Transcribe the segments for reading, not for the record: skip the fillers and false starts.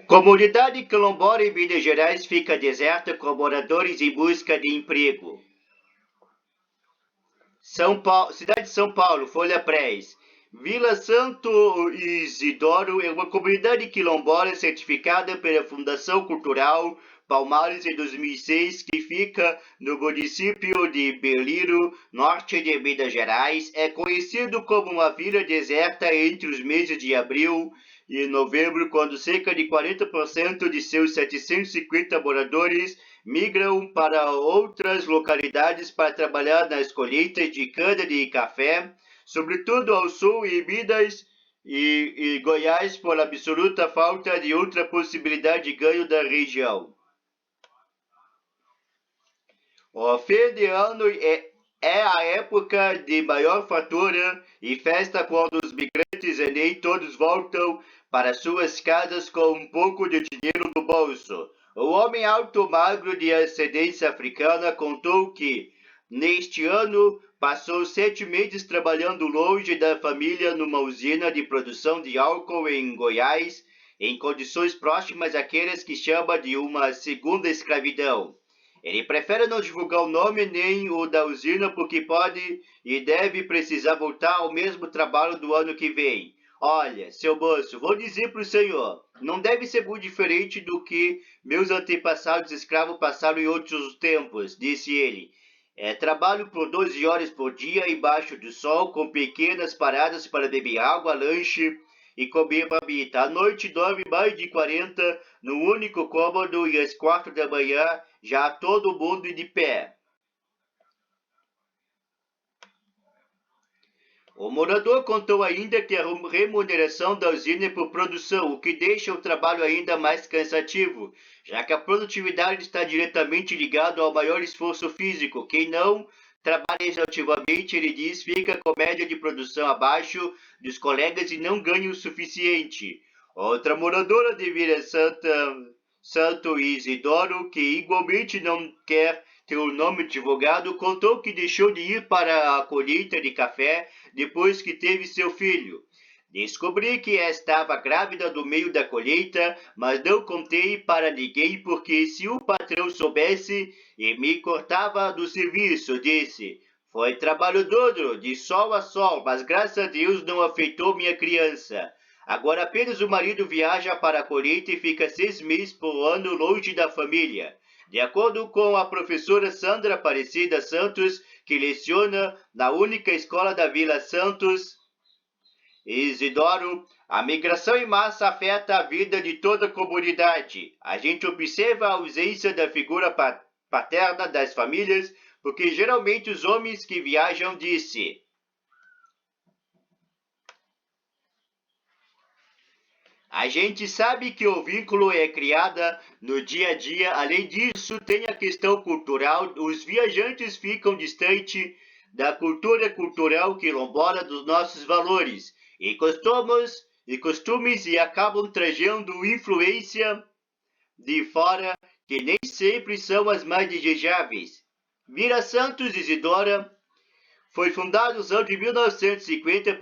Comunidade quilombola em Minas Gerais fica deserta com moradores em busca de emprego. Cidade de São Paulo, Folha Press. Vila Santo Isidoro é uma comunidade quilombola certificada pela Fundação Cultural Palmares em 2006, que fica no município de Beliro, norte de Minas Gerais. É conhecido como uma vila deserta entre os meses de abril e novembro, quando cerca de 40% de seus 750 moradores migram para outras localidades para trabalhar nas colheitas de cana de café, sobretudo ao sul e Minas e Goiás, por absoluta falta de outra possibilidade de ganho da região. O fim de ano é a época de maior fatura e festa quando os migrantes e nem todos voltam para suas casas com um pouco de dinheiro no bolso. O homem alto magro de ascendência africana contou que, neste ano, passou 7 meses trabalhando longe da família numa usina de produção de álcool em Goiás, em condições próximas àquelas que chama de uma segunda escravidão. Ele prefere não divulgar o nome nem o da usina porque pode e deve precisar voltar ao mesmo trabalho do ano que vem. Olha, seu moço, vou dizer para o senhor, não deve ser muito diferente do que meus antepassados escravos passaram em outros tempos, disse ele. Trabalho por 12 horas por dia embaixo do sol, com pequenas paradas para beber água, lanche e comer babita. À noite dorme mais de 40 no único cômodo e às 4 da manhã já todo mundo de pé. O morador contou ainda que a remuneração da usina é por produção, o que deixa o trabalho ainda mais cansativo, já que a produtividade está diretamente ligada ao maior esforço físico. Quem não trabalha exaustivamente, ele diz, fica com média de produção abaixo dos colegas e não ganha o suficiente. Outra moradora de Vila Santo Isidoro, que igualmente não quer ter o nome divulgado, contou que deixou de ir para a colheita de café depois que teve seu filho. Descobri que estava grávida do meio da colheita, mas não contei para ninguém porque se o patrão soubesse, me cortava do serviço, disse. Foi trabalho duro, de sol a sol, mas graças a Deus não afetou minha criança. Agora apenas o marido viaja para a colheita e fica 6 meses por ano longe da família. De acordo com a professora Sandra Aparecida Santos, que leciona na única escola da Vila Santos Isidoro, a migração em massa afeta a vida de toda a comunidade. A gente observa a ausência da figura paterna das famílias, porque geralmente os homens que viajam, disse. A gente sabe que o vínculo é criado no dia a dia. Além disso, tem a questão cultural. Os viajantes ficam distantes da cultura cultural quilombola, dos nossos valores e costumes e acabam trazendo influência de fora que nem sempre são as mais desejáveis. Vila Santos Isidora foi fundada nos anos de 1950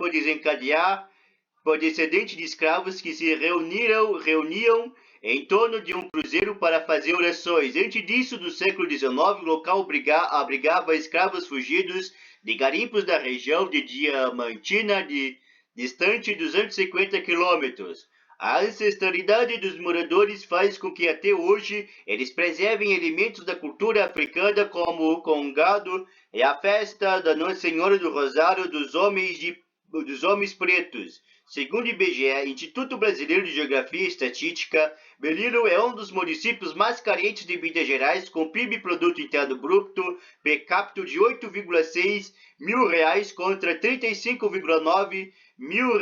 por descendentes de escravos que se reuniam em torno de um cruzeiro para fazer orações. Antes disso, do século XIX, o local abrigava escravos fugidos de garimpos da região de Diamantina, distante 250 quilômetros. A ancestralidade dos moradores faz com que até hoje eles preservem elementos da cultura africana como o congado e a festa da Nossa Senhora do Rosário dos homens pretos. Segundo o IBGE, Instituto Brasileiro de Geografia e Estatística, Beliro é um dos municípios mais carentes de Minas Gerais, com PIB Produto Interno Bruto per capita de R$ 8,6 mil contra R$ 35,9 mil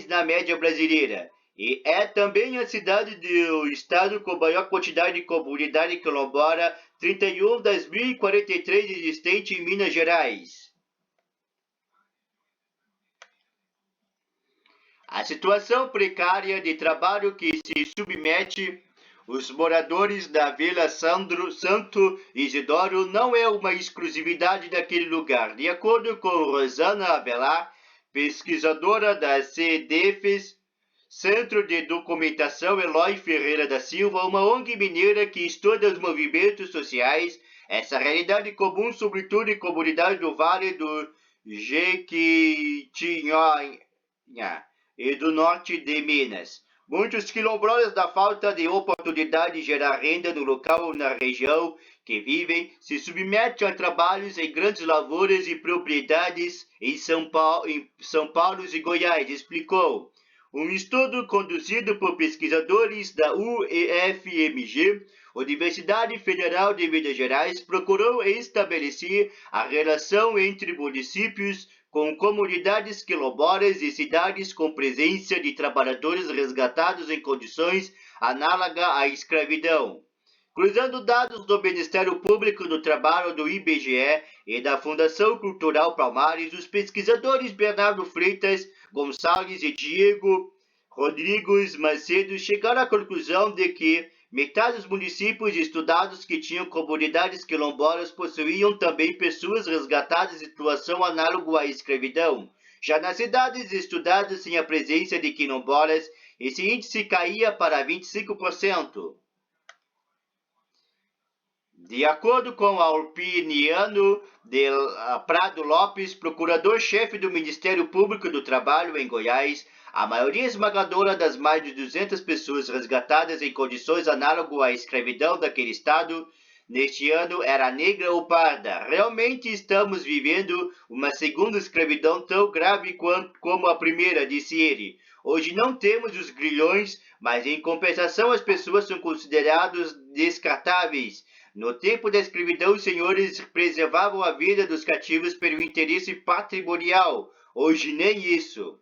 na média brasileira. E é também a cidade do estado com maior quantidade de comunidade quilombola, 31 das 1.043 existentes em Minas Gerais. A situação precária de trabalho que se submete os moradores da Vila Santo Isidoro não é uma exclusividade daquele lugar. De acordo com Rosana Avelar, pesquisadora da CDFES, Centro de Documentação Eloy Ferreira da Silva, uma ONG mineira que estuda os movimentos sociais, essa realidade comum, sobretudo em comunidades do Vale do Jequitinhonha e do norte de Minas. Muitos quilombolas da falta de oportunidade de gerar renda no local ou na região que vivem se submetem a trabalhos em grandes lavouras e propriedades em São Paulo e Goiás, explicou. Um estudo conduzido por pesquisadores da UEFMG, Universidade Federal de Minas Gerais, procurou estabelecer a relação entre municípios com comunidades quilombolas e cidades com presença de trabalhadores resgatados em condições análogas à escravidão. Cruzando dados do Ministério Público do Trabalho do IBGE e da Fundação Cultural Palmares, os pesquisadores Bernardo Freitas Gonçalves e Diego Rodrigues Macedo chegaram à conclusão de que metade dos municípios estudados que tinham comunidades quilombolas possuíam também pessoas resgatadas em situação análoga à escravidão. Já nas cidades estudadas sem a presença de quilombolas, esse índice caía para 25%. De acordo com Alpiniano de Prado Lopes, procurador-chefe do Ministério Público do Trabalho em Goiás, a maioria esmagadora das mais de 200 pessoas resgatadas em condições análogas à escravidão daquele estado neste ano era negra ou parda. Realmente estamos vivendo uma segunda escravidão tão grave como a primeira, disse ele. Hoje não temos os grilhões, mas em compensação as pessoas são consideradas descartáveis. No tempo da escravidão, os senhores preservavam a vida dos cativos pelo interesse patrimonial. Hoje nem isso.